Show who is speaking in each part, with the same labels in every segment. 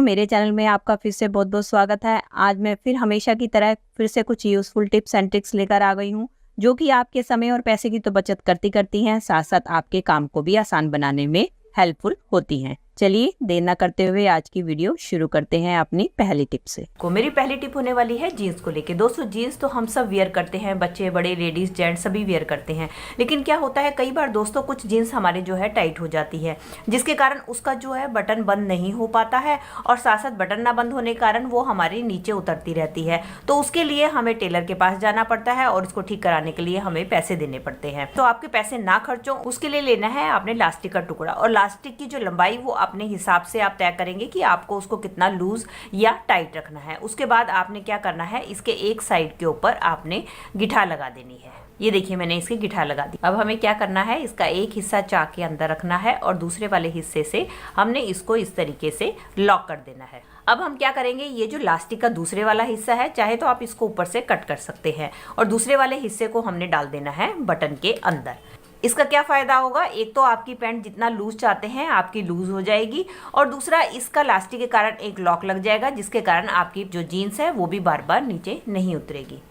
Speaker 1: मेरे चैनल में आपका फिर से बहुत बहुत स्वागत है। आज मैं फिर हमेशा की तरह फिर से कुछ यूजफुल टिप्स एंड ट्रिक्स लेकर आ गई हूँ, जो कि आपके समय और पैसे की तो बचत करती करती हैं, साथ साथ आपके काम को भी आसान बनाने में हेल्पफुल होती हैं। चलिए देर न करते हुए आज की वीडियो शुरू करते हैं अपनी पहली टिप से।
Speaker 2: मेरी पहली टिप होने वाली है जीन्स को लेके। दोस्तों, जीन्स तो हम सब वेयर करते हैं, बच्चे बड़े, लेडीज जेंट्स सभी वेयर करते हैं। लेकिन क्या होता है, कई बार दोस्तों कुछ जीन्स हमारे जो है टाइट हो जाती है, जिसके कारण उसका जो है बटन बंद नहीं हो पाता है, और साथ साथ बटन ना बंद होने के कारण वो हमारे नीचे उतरती रहती है। तो उसके लिए हमें टेलर के पास जाना पड़ता है और उसको ठीक कराने के लिए हमें पैसे देने पड़ते हैं। तो आपके पैसे ना खर्चो, उसके लिए लेना है आपने लास्टिक का टुकड़ा, और लास्टिक की जो लंबाई वो अपने हिसाब से आप तय करेंगे कि आपको उसको कितना लूज या टाइट रखना है। उसके बाद आपने क्या करना है, इसके एक साइड के ऊपर आपने गिठा लगा देनी है। ये देखिए, मैंने इसकी गिठा लगा दी। अब हमें क्या करना है, इसका एक हिस्सा चाक के अंदर रखना है और दूसरे वाले हिस्से से हमने इसको इस तरीके से लॉक कर देना है। अब हम क्या करेंगे, ये जो लास्टिक का दूसरे वाला हिस्सा है, चाहे तो आप इसको ऊपर से कट कर सकते हैं, और दूसरे वाले हिस्से को हमने डाल देना है बटन के अंदर। इसका क्या फ़ायदा होगा, एक तो आपकी पैंट जितना लूज चाहते हैं आपकी लूज हो जाएगी, और दूसरा इसका लास्टिक के कारण एक लॉक लग जाएगा, जिसके कारण आपकी जो जीन्स है वो भी बार बार नीचे नहीं उतरेगी।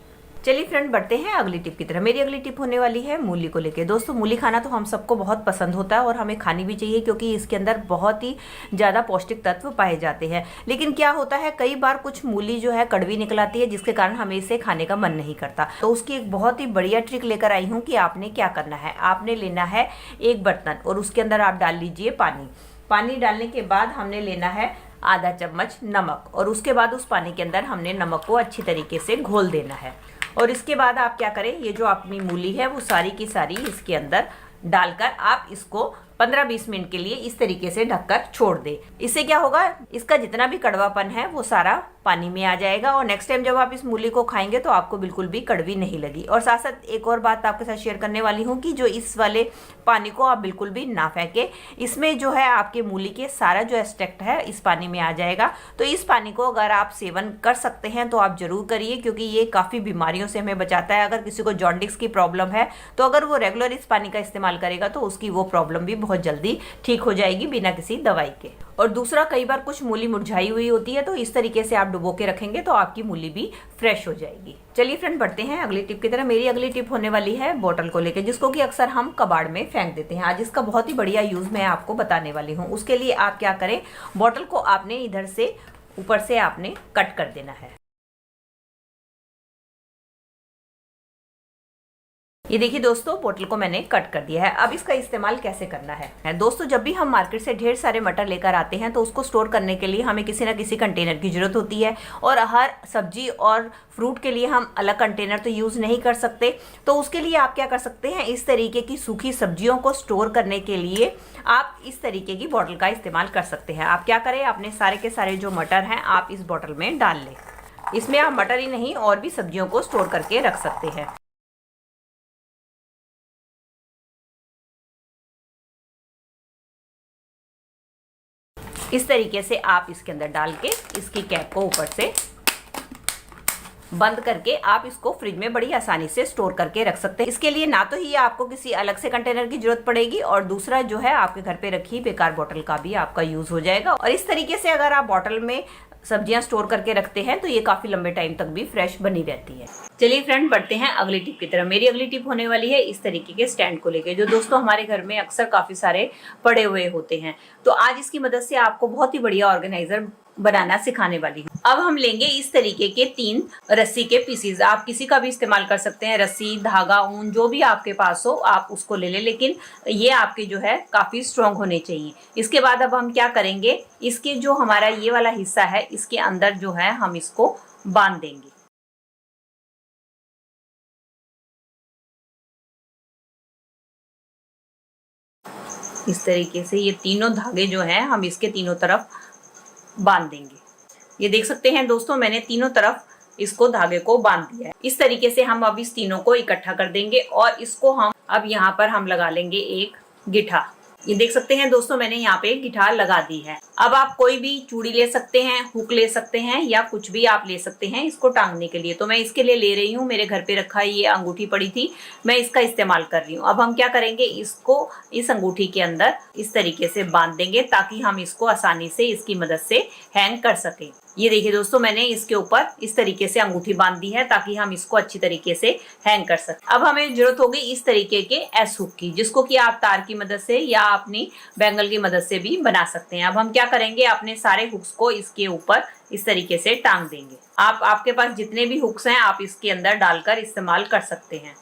Speaker 2: चलिए फ्रेंड, बढ़ते हैं अगली टिप की तरफ। मेरी अगली टिप होने वाली है मूली को लेके। दोस्तों, मूली खाना तो हम सबको बहुत पसंद होता है और हमें खानी भी चाहिए, क्योंकि इसके अंदर बहुत ही ज़्यादा पौष्टिक तत्व पाए जाते हैं। लेकिन क्या होता है, कई बार कुछ मूली जो है कड़वी निकल आती है, जिसके कारण हमें इसे खाने का मन नहीं करता। तो उसकी एक बहुत ही बढ़िया ट्रिक लेकर आई हूँ कि आपने क्या करना है। आपने लेना है एक बर्तन और उसके अंदर आप डाल लीजिए पानी। पानी डालने के बाद हमने लेना है आधा चम्मच नमक, और उसके बाद उस पानी के अंदर हमने नमक को अच्छी तरीके से घोल देना है। और इसके बाद आप क्या करें, ये जो अपनी मूली है वो सारी की सारी इसके अंदर डालकर आप इसको 15-20 मिनट के लिए इस तरीके से ढककर छोड़ दे। इससे क्या होगा, इसका जितना भी कड़वापन है वो सारा पानी में आ जाएगा, और नेक्स्ट टाइम जब आप इस मूली को खाएंगे तो आपको बिल्कुल भी कड़वी नहीं लगी। और साथ साथ एक और बात आपके साथ शेयर करने वाली हूँ कि जो इस वाले पानी को आप बिल्कुल भी ना फेंके, इसमें जो है आपके मूली के सारा जो एक्सट्रैक्ट है इस पानी में आ जाएगा। तो इस पानी को अगर आप सेवन कर सकते हैं तो आप जरूर करिए, क्योंकि ये काफ़ी बीमारियों से हमें बचाता है। अगर किसी को जॉन्डिस की प्रॉब्लम है तो अगर वो रेगुलर इस पानी का इस्तेमाल करेगा तो उसकी वो प्रॉब्लम भी बहुत जल्दी ठीक हो जाएगी बिना किसी दवाई के। और दूसरा, कई बार कुछ मूली मुरझाई हुई होती है, तो इस तरीके से आप डुबो के रखेंगे तो आपकी मूली भी फ्रेश हो जाएगी। चलिए फ्रेंड, बढ़ते हैं अगली टिप की तरफ। मेरी अगली टिप होने वाली है बोतल को लेकर, जिसको कि अक्सर हम कबाड़ में फेंक देते हैं। आज इसका बहुत ही बढ़िया यूज मैं आपको बताने वाली हूँ। उसके लिए आप क्या करें, बोतल को आपने इधर से ऊपर से आपने कट कर देना है। ये देखिए दोस्तों, बोतल को मैंने कट कर दिया है। अब इसका इस्तेमाल कैसे करना है। दोस्तों, जब भी हम मार्केट से ढेर सारे मटर लेकर आते हैं तो उसको स्टोर करने के लिए हमें किसी ना किसी कंटेनर की जरूरत होती है, और हर सब्जी और फ्रूट के लिए हम अलग कंटेनर तो यूज़ नहीं कर सकते। तो उसके लिए आप क्या कर सकते हैं, इस तरीके की सूखी सब्जियों को स्टोर करने के लिए आप इस तरीके की बोतल का इस्तेमाल कर सकते हैं। आप क्या करें, अपने सारे के सारे जो मटर हैं आप इस बोतल में डाल लें। इसमें आप मटर ही नहीं और भी सब्जियों को स्टोर करके रख सकते हैं। इस तरीके से आप इसके अंदर डाल के इसकी कैप को ऊपर से बंद करके आप इसको फ्रिज में बड़ी आसानी से स्टोर करके रख सकते हैं। इसके लिए ना तो ही आपको किसी अलग से कंटेनर की जरूरत पड़ेगी, और दूसरा जो है आपके घर पे रखी बेकार बोतल का भी आपका यूज हो जाएगा। और इस तरीके से अगर आप बोतल में सब्जियां स्टोर करके रखते हैं तो ये काफी लंबे टाइम तक भी फ्रेश बनी रहती है। चलिए फ्रेंड, बढ़ते हैं अगली टिप की तरफ। मेरी अगली टिप होने वाली है इस तरीके के स्टैंड को लेके, जो दोस्तों हमारे घर में अक्सर काफी सारे पड़े हुए होते हैं। तो आज इसकी मदद से आपको बहुत ही बढ़िया ऑर्गेनाइजर बनाना सिखाने वाली हूँ। अब हम लेंगे इस तरीके के 3 रस्सी के पीसीज। आप किसी का भी इस्तेमाल कर सकते हैं, रस्सी, धागा, ऊन, जो भी आपके पास हो आप उसको ले लें, लेकिन ये आपके जो है काफी स्ट्रॉन्ग होने चाहिए। इसके बाद अब हम क्या करेंगे, इसके जो हमारा ये वाला हिस्सा है इसके अंदर जो है हम इसको बांध देंगे। इस तरीके से ये तीनों धागे जो हैं हम इसके तीनों तरफ बांध देंगे। ये देख सकते हैं दोस्तों, मैंने तीनों तरफ इसको धागे को बांध दिया है। इस तरीके से हम अब इस तीनों को इकट्ठा कर देंगे, और इसको हम अब यहाँ पर हम लगा लेंगे एक गिठा। ये देख सकते हैं दोस्तों, मैंने यहाँ पे गिठार लगा दी है।
Speaker 1: अब आप कोई भी चूड़ी ले सकते हैं, हुक ले सकते हैं या कुछ भी आप ले सकते हैं इसको टांगने के लिए। तो मैं इसके लिए ले रही हूँ, मेरे घर पे रखा ये अंगूठी पड़ी थी, मैं इसका इस्तेमाल कर रही हूँ। अब हम क्या करेंगे, इसको इस अंगूठी के अंदर इस तरीके से बांध देंगे ताकि हम इसको आसानी से इसकी मदद से हैंग कर सकें। ये देखिए दोस्तों, मैंने इसके ऊपर इस तरीके से अंगूठी बांध दी है ताकि हम इसको अच्छी तरीके से हैंग कर सकें। अब हमें जरूरत होगी इस तरीके के एस हुक की, जिसको कि आप तार की मदद से या अपनी बैंगल की मदद से भी बना सकते हैं। अब हम क्या करेंगे, अपने सारे हुक्स को इसके ऊपर इस तरीके से टांग देंगे। आपके पास जितने भी हुक्स हैं आप इसके अंदर डालकर इस्तेमाल कर सकते हैं।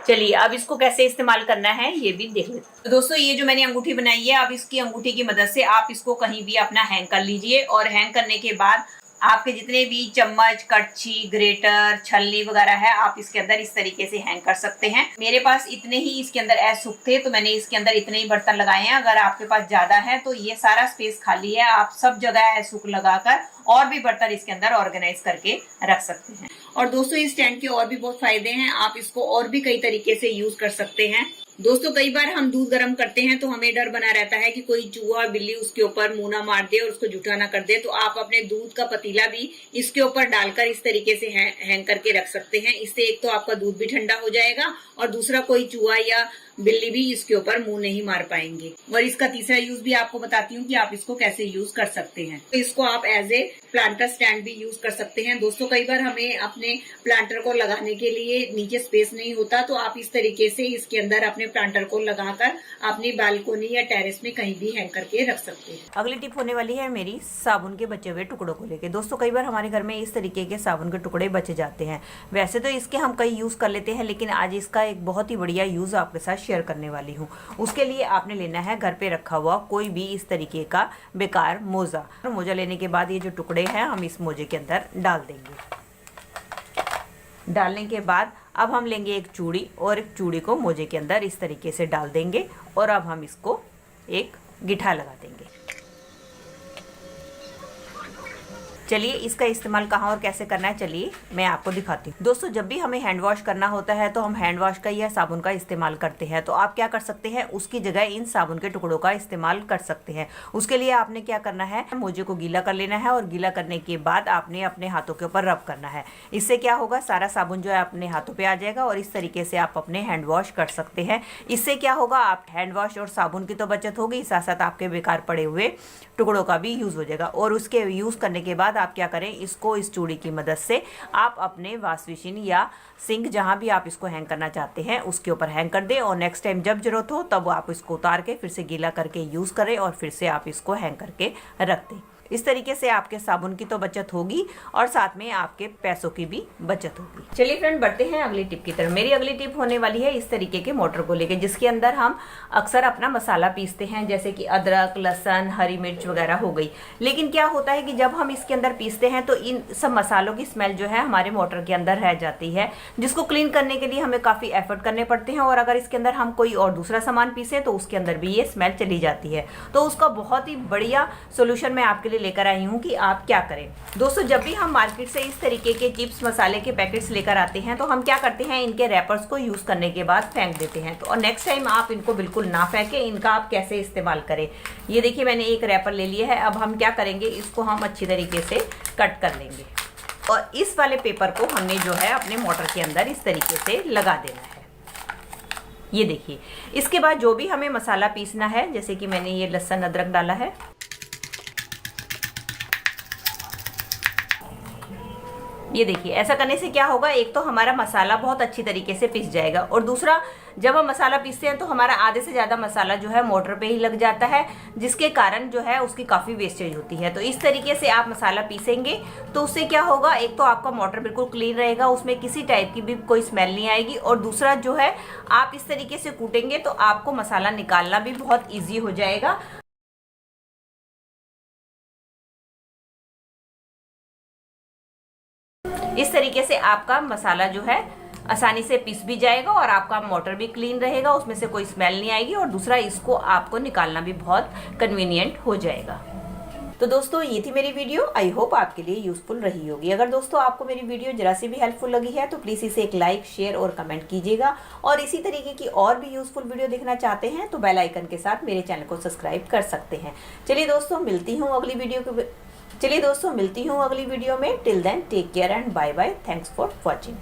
Speaker 1: चलिए अब इसको कैसे इस्तेमाल करना है ये भी देख लेते हैं। तो दोस्तों, ये जो मैंने अंगूठी बनाई है, अब इसकी अंगूठी की मदद से आप इसको कहीं भी अपना हैंग कर लीजिए। और हैंग करने के बाद आपके जितने भी चम्मच, कड़छी, ग्रेटर, छलनी वगैरह है, आप इसके अंदर इस तरीके से हैंग कर सकते हैं। मेरे पास इतने ही इसके अंदर ऐसे हुक थे तो मैंने इसके अंदर इतने ही बर्तन लगाए हैं। अगर आपके पास ज्यादा है तो ये सारा स्पेस खाली है, आप सब जगह ऐसे हुक लगाकर और भी बर्तन इसके अंदर ऑर्गेनाइज करके रख सकते हैं। और दोस्तों, इस स्टैंड के और भी बहुत फायदे हैं, आप इसको और भी कई तरीके से यूज कर सकते हैं। दोस्तों, कई बार हम दूध गर्म करते हैं तो हमें डर बना रहता है कि कोई चूहा बिल्ली उसके ऊपर मुंह ना मार दे और उसको जूठा ना कर दे। तो आप अपने दूध का पतीला भी इसके ऊपर डालकर इस तरीके से हैंग करके रख सकते हैं। इससे एक तो आपका दूध भी ठंडा हो जाएगा और दूसरा कोई चूहा या बिल्ली भी इसके ऊपर मुंह नहीं मार पाएंगे। और इसका तीसरा यूज भी आपको बताती हूँ कि आप इसको कैसे यूज कर सकते हैं। तो इसको आप एज ए प्लांटर स्टैंड भी यूज कर सकते हैं। दोस्तों, कई बार हमें अपने प्लांटर को लगाने के लिए नीचे स्पेस नहीं होता, तो आप इस तरीके से इसके अंदर अपने प्लांटर को लगाकर अपनी बालकोनी या टेरेस में कहीं भी हैंग करके रख सकते हैं।
Speaker 2: अगली टिप होने वाली है मेरी साबुन के बचे हुए टुकड़ों को लेके। दोस्तों, कई बार हमारे घर में इस तरीके के साबुन के टुकड़े बचे जाते हैं। वैसे तो इसके हम कई यूज कर लेते हैं, लेकिन आज इसका एक बहुत ही बढ़िया यूज आपके साथ शेयर करने वाली हूँ। उसके लिए आपने लेना है घर पे रखा हुआ कोई भी इस तरीके का बेकार मोजा। मोजा लेने के बाद ये जो टुकड़े हैं हम इस मोजे के अंदर डाल देंगे। डालने के बाद अब हम लेंगे एक चूड़ी और एक चूड़ी को मोजे के अंदर इस तरीके से डाल देंगे और अब हम इसको एक गिठा लगा देंगे। चलिए इसका इस्तेमाल कहाँ और कैसे करना है चलिए मैं आपको दिखाती हूँ। दोस्तों, जब भी हमें हैंड वॉश करना होता है तो हम हैंड वॉश का या साबुन का इस्तेमाल करते हैं। तो आप क्या कर सकते हैं, उसकी जगह इन साबुन के टुकड़ों का इस्तेमाल कर सकते हैं। उसके लिए आपने क्या करना है, मोजे को गीला कर लेना है और गीला करने के बाद आपने अपने हाथों के ऊपर रब करना है। इससे क्या होगा, सारा साबुन जो है अपने हाथों पर आ जाएगा और इस तरीके से आप अपने हैंड वॉश कर सकते हैं। इससे क्या होगा, आप हैंड वॉश और साबुन की तो बचत होगी, साथ साथ आपके बेकार पड़े हुए टुकड़ों का भी यूज हो जाएगा। और उसके यूज करने के बाद आप क्या करें, इसको इस चूड़ी की मदद से आप अपने वॉश मशीन या सिंक जहां भी आप इसको हैंग करना चाहते हैं उसके ऊपर हैंग कर दें और नेक्स्ट टाइम जब जरूरत हो तब आप इसको उतार के फिर से गीला करके यूज करें और फिर से आप इसको हैंग करके रख दें। इस तरीके से आपके साबुन की तो बचत होगी और साथ में आपके पैसों की भी बचत होगी। चलिए फ्रेंड, बढ़ते हैं अगली टिप की तरफ। मेरी अगली टिप होने वाली है इस तरीके के मोटर को लेके, जिसके अंदर हम अक्सर अपना मसाला पीसते हैं, जैसे कि अदरक, लहसुन, हरी मिर्च वगैरह हो गई। लेकिन क्या होता है कि जब हम इसके अंदर पीसते हैं तो इन सब मसालों की स्मेल जो है हमारे मोटर के अंदर रह जाती है, जिसको क्लीन करने के लिए हमें काफ़ी एफर्ट करने पड़ते हैं। और अगर इसके अंदर हम कोई और दूसरा सामान पीसे तो उसके अंदर भी ये स्मेल चली जाती है। तो उसका बहुत ही बढ़िया सोल्यूशन मैं आपके लिए लेकर आई हूँ कि आप क्या करें। दोस्तों, जब भी हम मार्केट से इस तरीके के चिप्स मसाले के पैकेट्स लेकर आते हैं तो हम क्या करते हैं, इनके रैपर्स को यूज करने के बाद फेंक देते हैं। तो और नेक्स्ट टाइम आप इनको बिल्कुल ना फेंकें, इनका आप कैसे इस्तेमाल करें। ये देखिए, मैंने एक रैपर ले लिया है। अब हम क्या करेंगे, इसको हम अच्छी तरीके से कट कर लेंगे और इस वाले पेपर को हमने जो है अपने मोटर के अंदर इस तरीके से लगा देना है। ये देखिए, इसके बाद जो भी हमें मसाला पीसना है, जैसे कि मैंने ये लहसुन अदरक डाला है, ये देखिए, ऐसा करने से क्या होगा, एक तो हमारा मसाला बहुत अच्छी तरीके से पिस जाएगा और दूसरा जब हम मसाला पीसते हैं तो हमारा आधे से ज़्यादा मसाला जो है मोटर पे ही लग जाता है, जिसके कारण जो है उसकी काफ़ी वेस्टेज होती है। तो इस तरीके से आप मसाला पीसेंगे तो उससे क्या होगा, एक तो आपका मोटर बिल्कुल क्लीन रहेगा, उसमें किसी टाइप की भी कोई स्मेल नहीं आएगी और दूसरा जो है आप इस तरीके से कूटेंगे तो आपको मसाला निकालना भी बहुत ईजी हो जाएगा। इस तरीके से आपका मसाला जो है आसानी से पिस भी जाएगा और आपका मोटर भी क्लीन रहेगा, उसमें से कोई स्मेल नहीं आएगी और दूसरा इसको आपको निकालना भी बहुत कन्वीनियंट हो जाएगा। तो दोस्तों ये थी मेरी वीडियो, आई होप आपके लिए यूजफुल रही होगी। अगर दोस्तों आपको मेरी वीडियो जरा सी भी हेल्पफुल लगी है तो प्लीज़ इसे एक लाइक, शेयर और कमेंट कीजिएगा। और इसी तरीके की और भी यूजफुल वीडियो देखना चाहते हैं तो बेल आइकन के साथ मेरे चैनल को सब्सक्राइब कर सकते हैं। चलिए दोस्तों मिलती हूँ अगली वीडियो में। Till then take care and bye bye. Thanks for watching.